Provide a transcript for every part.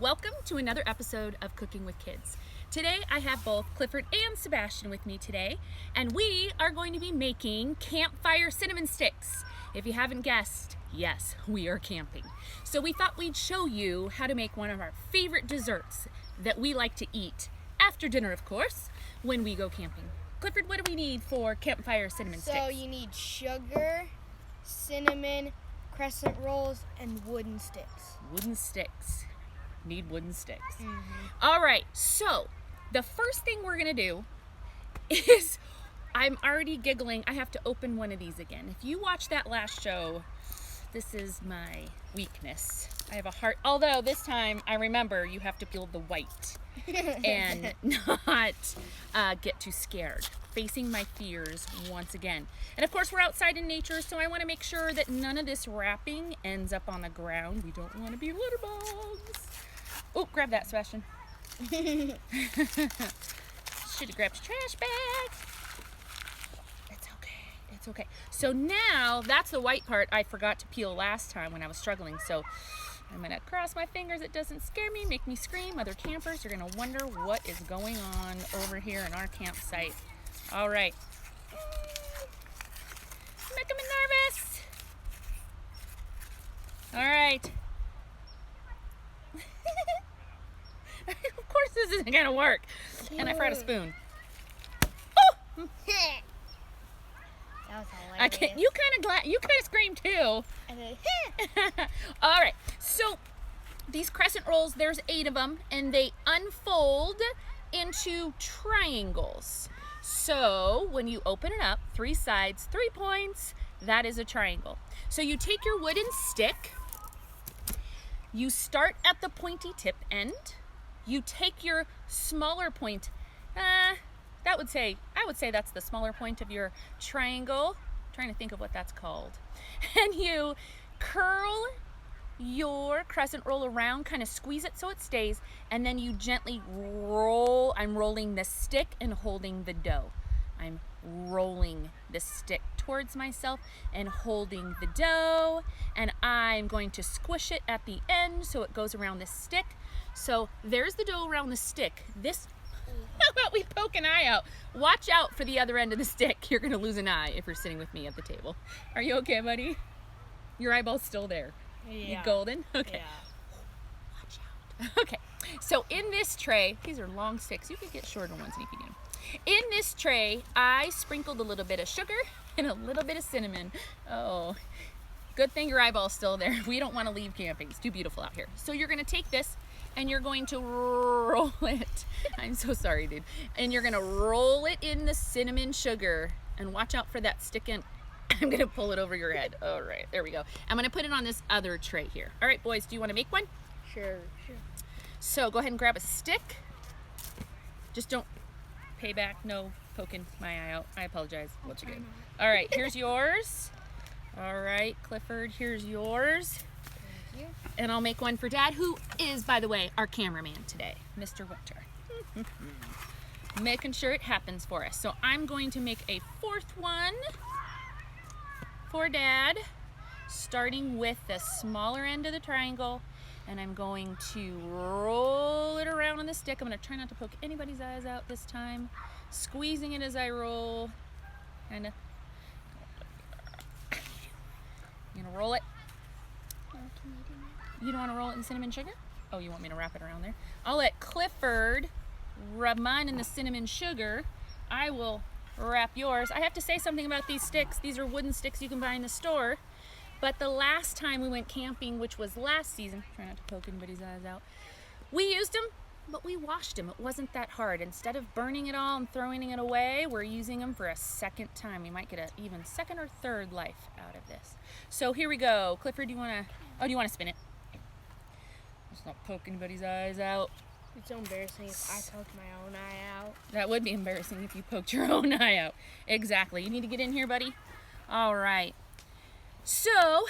Welcome to another episode of Cooking with Kids. Today I have both Clifford and Sebastian with me today, and we are going to be making campfire cinnamon sticks. If you haven't guessed, yes, we are camping. So we thought we'd show you how to make one of our favorite desserts that we like to eat after dinner, of course, when we go camping. Clifford, what do we need for campfire cinnamon sticks? So you need sugar, cinnamon, crescent rolls, and wooden sticks. Wooden sticks. Need wooden sticks. All right, so the first thing we're gonna do is, I'm already giggling, I have to open one of these again. If you watched that last show, this is my weakness. I have a heart, although this time I remember you have to peel the white and not get too scared. Facing my fears once again. And of course we're outside in nature, so I want to make sure that none of this wrapping ends up on the ground. We don't want to be litter bugs. Oh, grab that, Sebastian. Should have grabbed your trash bag. It's okay. It's okay. So now, that's the white part I forgot to peel last time when I was struggling. So I'm going to cross my fingers. It doesn't scare me, make me scream. Other campers are going to wonder what is going on over here in our campsite. All right. Making me nervous. All right. Of course this isn't gonna work. And I forgot a spoon. Oh! That was hilarious. I can't. You kind of screamed too. And then, All right. So these crescent rolls, there's 8 of them, and they unfold into triangles. So when you open it up, 3 sides, 3 points. That is a triangle. So you take your wooden stick. You start at the pointy tip end. You take your smaller point, I would say that's the smaller point of your triangle. I'm trying to think of what that's called. And you curl your crescent roll around, kind of squeeze it so it stays, and then you gently roll. I'm rolling the stick and holding the dough. I'm rolling the stick towards myself and holding the dough, and I'm going to squish it at the end so it goes around the stick. So there's the dough around the stick. How about we poke an eye out? Watch out for the other end of the stick. You're gonna lose an eye if you're sitting with me at the table. Are you okay, buddy? Your eyeball's still there. yeah. You golden? Okay. Yeah. Watch out. Okay, so in this tray, these are long sticks. You could get shorter ones if you need them. In this tray, I sprinkled a little bit of sugar and a little bit of cinnamon. Oh, good thing your eyeball's still there. We don't want to leave camping. It's too beautiful out here. So you're going to take this and you're going to roll it. I'm so sorry, dude. And you're going to roll it in the cinnamon sugar. And watch out for that stick in. I'm going to pull it over your head. All right, there we go. I'm going to put it on this other tray here. All right, boys, do you want to make one? Sure. So go ahead and grab a stick. Just don't pay back. No poking my eye out. I apologize. Once again. All right, here's yours. All right, Clifford, here's yours. Thank you. And I'll make one for Dad, who is, by the way, our cameraman today, Mr. Winter. Making sure it happens for us. So I'm going to make a 4th one for Dad, starting with the smaller end of the triangle, and I'm going to roll it around on the stick. I'm going to try not to poke anybody's eyes out this time, squeezing it as I roll. Kind of. You gonna roll it? You don't want to roll it in cinnamon sugar? Oh, you want me to wrap it around there? I'll let Clifford rub mine in the cinnamon sugar. I will wrap yours. I have to say something about these sticks. These are wooden sticks you can buy in the store. But the last time we went camping, which was last season, try not to poke anybody's eyes out, we used them, but we washed them. It wasn't that hard. Instead of burning it all and throwing it away, we're using them for a second time. We might get an even second or third life out of this. So here we go. Clifford, do you want to spin it? Let's not poke anybody's eyes out. It's so embarrassing if I poked my own eye out. That would be embarrassing if you poked your own eye out. Exactly. You need to get in here, buddy. All right. So,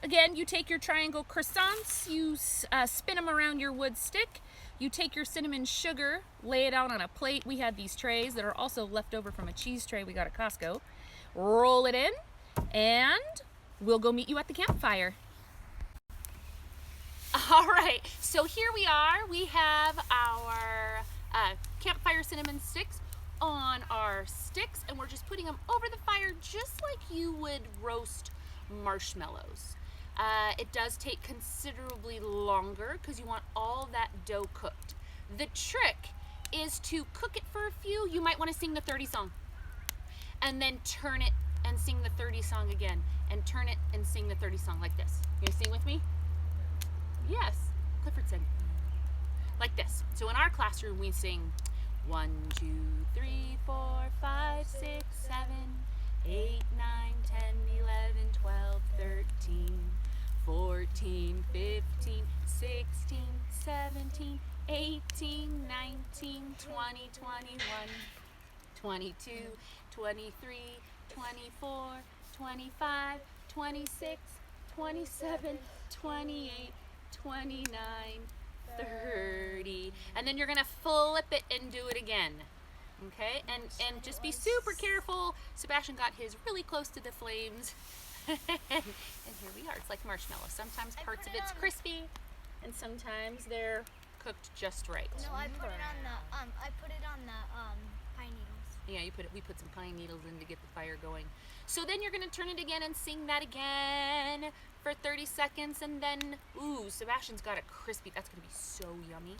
again, you take your triangle croissants, you spin them around your wood stick, you take your cinnamon sugar, lay it out on a plate. We had these trays that are also left over from a cheese tray we got at Costco. Roll it in, and we'll go meet you at the campfire. All right, so here we are. We have our campfire cinnamon sticks on our sticks, and we're just putting them over the fire just like you would roast marshmallows. It does take considerably longer because you want all that dough cooked. The trick is to cook it for a few. You might want to sing the 30 song and then turn it and sing the 30 song again, and turn it and sing the 30 song like this. You gonna sing with me? Yes, Clifford said. Like this. So in our classroom we sing 1, 2, 3, 4, 5, 6, 7, 8, 9, 10, 11, 12, 13, 14, 15, 16, 17, 18, 19, 20, 21, 22, 23, 24, 25, 26, 27, 28, 29, 30. And then you're gonna flip it and do it again. Okay, and just be super careful. Sebastian got his really close to the flames. And here we are. It's like marshmallow. Sometimes parts of it's crispy, and sometimes they're cooked just right. No, I put it on the pine needles. Yeah, we put some pine needles in to get the fire going. So then you're gonna turn it again and sing that again for 30 seconds, and then, ooh, Sebastian's got a crispy, that's gonna be so yummy.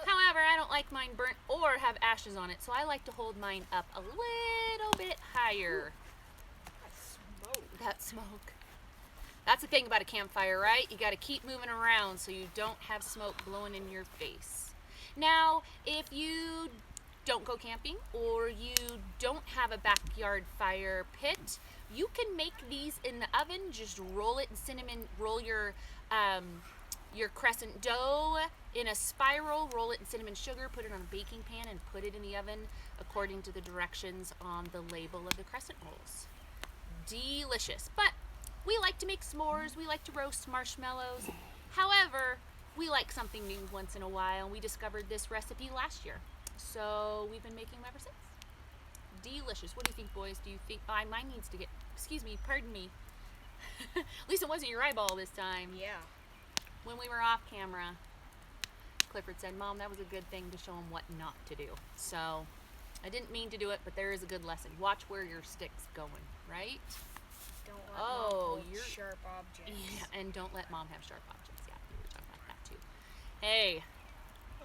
However, I don't like mine burnt or have ashes on it, so I like to hold mine up a little bit higher. That smoke. That's the thing about a campfire, right? You gotta keep moving around so you don't have smoke blowing in your face. Now, if you don't go camping or you don't have a backyard fire pit, you can make these in the oven. Just roll it in cinnamon, roll your crescent dough in a spiral, roll it in cinnamon sugar, put it on a baking pan and put it in the oven according to the directions on the label of the crescent rolls. Delicious. But we like to make s'mores, we like to roast marshmallows. However, we like something new once in a while, and we discovered this recipe last year. So we've been making them ever since. Delicious. What do you think, boys? Do you think mine needs to get, excuse me, pardon me. At least it wasn't your eyeball this time. Yeah. When we were off camera, Clifford said, Mom, that was a good thing to show him what not to do. So I didn't mean to do it, but there is a good lesson. Watch where your stick's going, right? Don't let Mom hold you're sharp objects. Yeah, and don't let Mom have sharp objects. Yeah, we were talking about that too. Hey,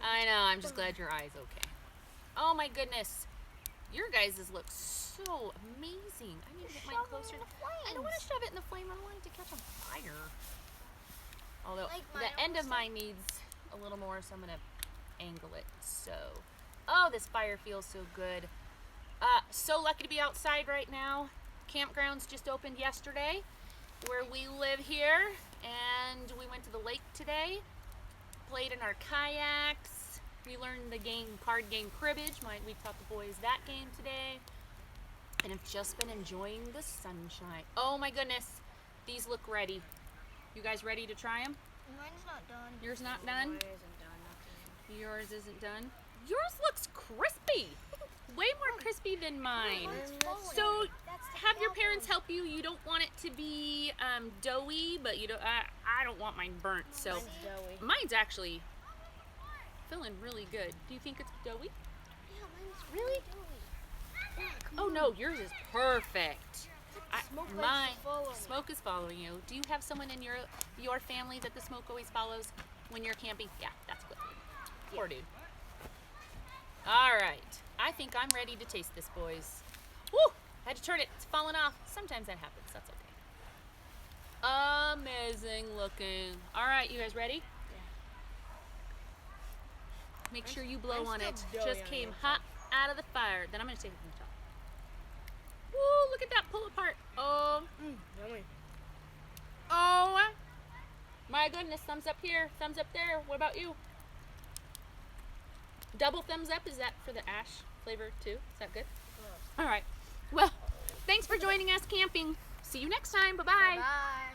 I know, I'm just glad your eye's okay. Oh my goodness. Your guys' look so amazing. I need to get mine closer. I don't want to shove it in the flame. I want it to catch on fire. Although Like the end of mine needs a little more, so I'm going to angle it. So, oh, this fire feels so good. So lucky to be outside right now. Campgrounds just opened yesterday where we live here, and we went to the lake today, played in our kayaks. We learned the card game cribbage. We taught the boys that game today, and have just been enjoying the sunshine. Oh my goodness, these look ready. You guys ready to try them? Mine's not done. Yours not done? Mine isn't done. Nothing. Yours isn't done? Yours looks crispy. Way more crispy than mine. So have your parents help you. You don't want it to be doughy, but you don't. I don't want mine burnt. So Mine's doughy. mine's actually feeling really good. Do you think it's doughy? Yeah, mine's Really? doughy. Yeah, come Oh on. no, yours is perfect. Smoke likes to Mine follow me. smoke is following you. Do you have someone in your family that the smoke always follows when you're camping? Yeah, that's good. Poor dude. All right, I think I'm ready to taste this, boys. Woo! I had to turn it. It's falling off. Sometimes that happens. That's okay. Amazing looking. All right, you guys ready? Make sure you blow I'm on still it. doughy Just on the came inside. hot out of the fire. Then I'm gonna take it from the top. Woo! Look at that pull apart. Oh, Yummy. oh, my goodness! Thumbs up here. Thumbs up there. What about you? Double thumbs up. Is that for the ash flavor too? Is that good? All right. Well, thanks for joining us camping. See you next time. Bye bye. Bye.